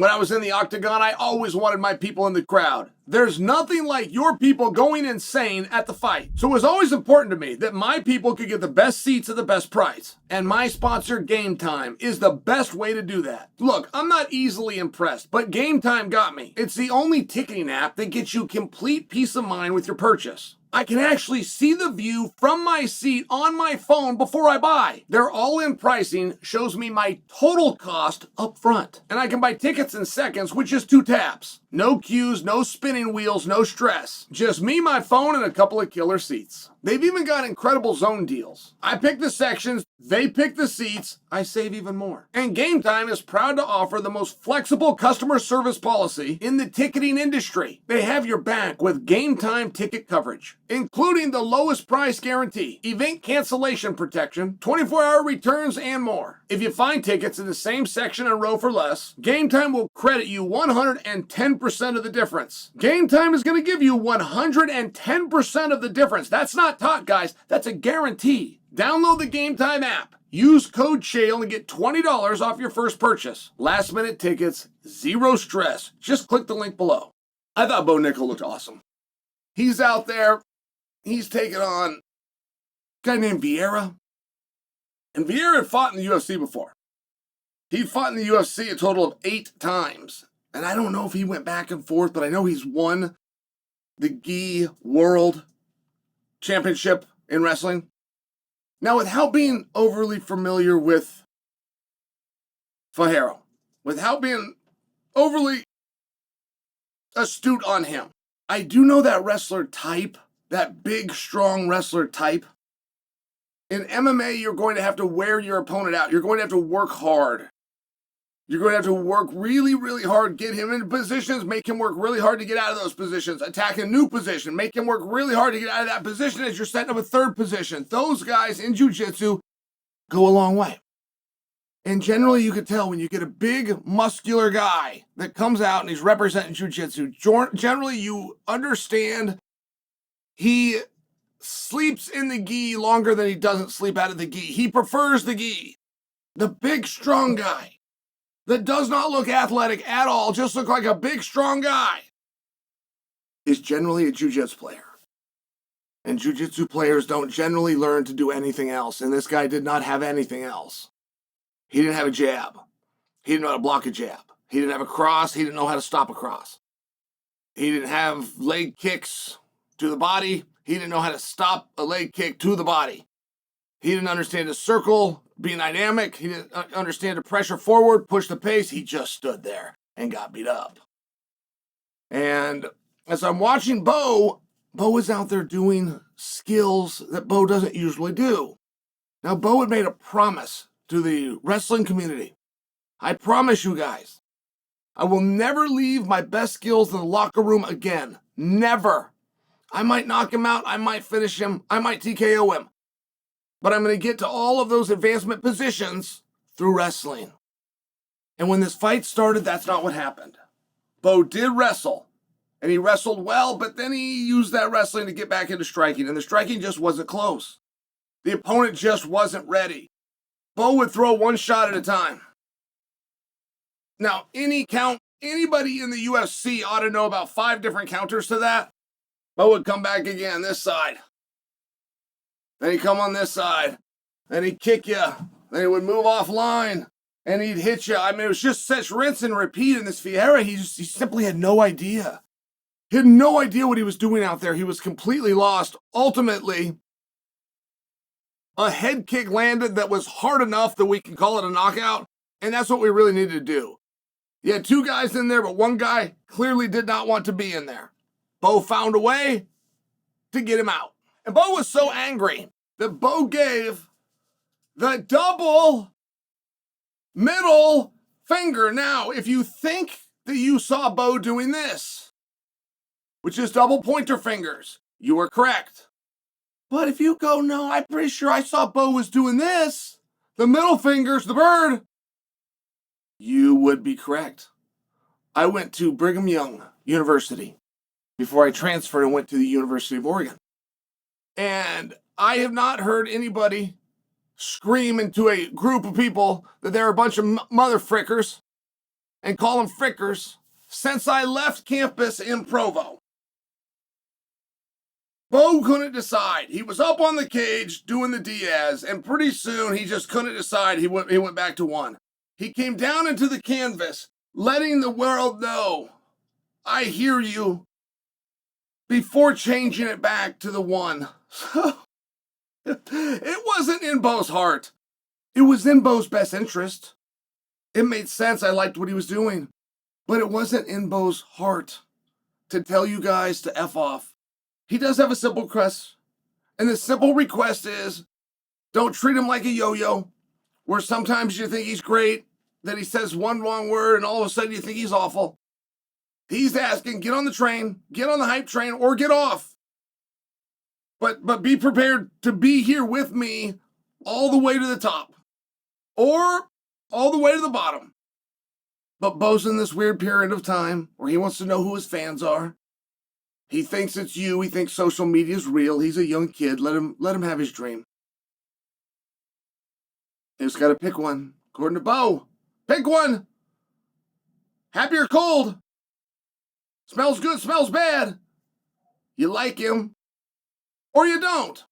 When I was in the Octagon, I always wanted my people in the crowd. There's nothing like your people going insane at the fight. So it was always important to me that my people could get the best seats at the best price. And my sponsor, Game Time, is the best way to do that. Look, I'm not easily impressed, but Game Time got me. It's the only ticketing app that gets you complete peace of mind with your purchase. I can actually see the view from my seat on my phone before I buy. Their all-in pricing shows me my total cost up front. And I can buy tickets in seconds with just 2 taps. No queues, no spinning wheels, no stress. Just me, my phone, and a couple of killer seats. They've even got incredible zone deals. I pick the sections, they pick the seats, I save even more. And Game Time is proud to offer the most flexible customer service policy in the ticketing industry. They have your back with Game Time ticket coverage, including the lowest price guarantee, event cancellation protection, 24-hour returns, and more. If you find tickets in the same section and row for less, Game Time will credit you 110% of the difference. Game Time is going to give you 110% of the difference. That's not talk, guys. That's a guarantee. Download the Game Time app. Use code Shale and get $20 off your first purchase. Last minute tickets, zero stress. Just click the link below. I thought Bo Nickal looked awesome. He's out there. He's taking on a guy named Vieira. And Vieira had fought in the UFC before. He fought in the UFC a total of 8 times. And I don't know if he went back and forth, but I know he's won the GI World Championship in wrestling. Now, without being overly familiar with Fajero, without being overly astute on him, I do know that wrestler type, that big, strong wrestler type. In MMA, you're going to have to wear your opponent out. You're going to have to work hard. You're going to have to work really, really hard, get him into positions, make him work really hard to get out of those positions, attack a new position, make him work really hard to get out of that position as you're setting up a third position. Those guys in jiu-jitsu go a long way. And generally, you can tell when you get a big, muscular guy that comes out and he's representing jiu-jitsu, generally you understand he sleeps in the gi longer than he doesn't sleep out of the gi. He prefers the gi. The big, strong guy that does not look athletic at all, just look like a big, strong guy, is generally a jiu-jitsu player. And jiu-jitsu players don't generally learn to do anything else. And this guy did not have anything else. He didn't have a jab. He didn't know how to block a jab. He didn't have a cross. He didn't know how to stop a cross. He didn't have leg kicks to the body. He didn't know how to stop a leg kick to the body. He didn't understand a circle, be dynamic. He didn't understand the pressure forward, push the pace. He just stood there and got beat up. And as I'm watching Bo is out there doing skills that Bo doesn't usually do. Now, Bo had made a promise to the wrestling community. I promise you guys, I will never leave my best skills in the locker room again. Never. I might knock him out. I might finish him. I might TKO him. But I'm going to get to all of those advancement positions through wrestling. And when this fight started, that's not what happened. Bo did wrestle, and he wrestled well, but then he used that wrestling to get back into striking, and the striking just wasn't close. The opponent just wasn't ready. Bo would throw one shot at a time. Now, anybody in the UFC ought to know about 5 different counters to that. Bo would come back again, this side. Then he'd come on this side. Then he'd kick you. Then he would move offline. And he'd hit you. I mean, it was just such rinse and repeat in this Vieira. He simply had no idea. He had no idea what he was doing out there. He was completely lost. Ultimately, a head kick landed that was hard enough that we can call it a knockout. And that's what we really needed to do. You had 2 guys in there, but one guy clearly did not want to be in there. Bo found a way to get him out. And Bo was so angry that Bo gave the double middle finger. Now, if you think that you saw Bo doing this, which is double pointer fingers, you were correct. But if you go, no, I'm pretty sure I saw Bo was doing this, the middle fingers, the bird, you would be correct. I went to Brigham Young University before I transferred and went to the University of Oregon. And I have not heard anybody scream into a group of people that they're a bunch of mother frickers and call him Frickers since I left campus in Provo. Bo couldn't decide. He was up on the cage doing the Diaz, and pretty soon he just couldn't decide. He went back to one. He came down into the canvas, letting the world know, I hear you, before changing it back to the one. It wasn't in Bo's heart. It was in Bo's best interest. It made sense. I liked what he was doing. But it wasn't in Bo's heart to tell you guys to F off. He does have a simple request. And the simple request is, don't treat him like a yo-yo, where sometimes you think he's great, then he says one wrong word, and all of a sudden you think he's awful. He's asking, get on the train, get on the hype train, or get off. But be prepared to be here with me all the way to the top. Or all the way to the bottom. But Bo's in this weird period of time where he wants to know who his fans are. He thinks it's you. He thinks social media is real. He's a young kid. Let him have his dream. You just got to pick one. According to Bo, pick one. Happy or cold? Smells good, smells bad. You like him or you don't.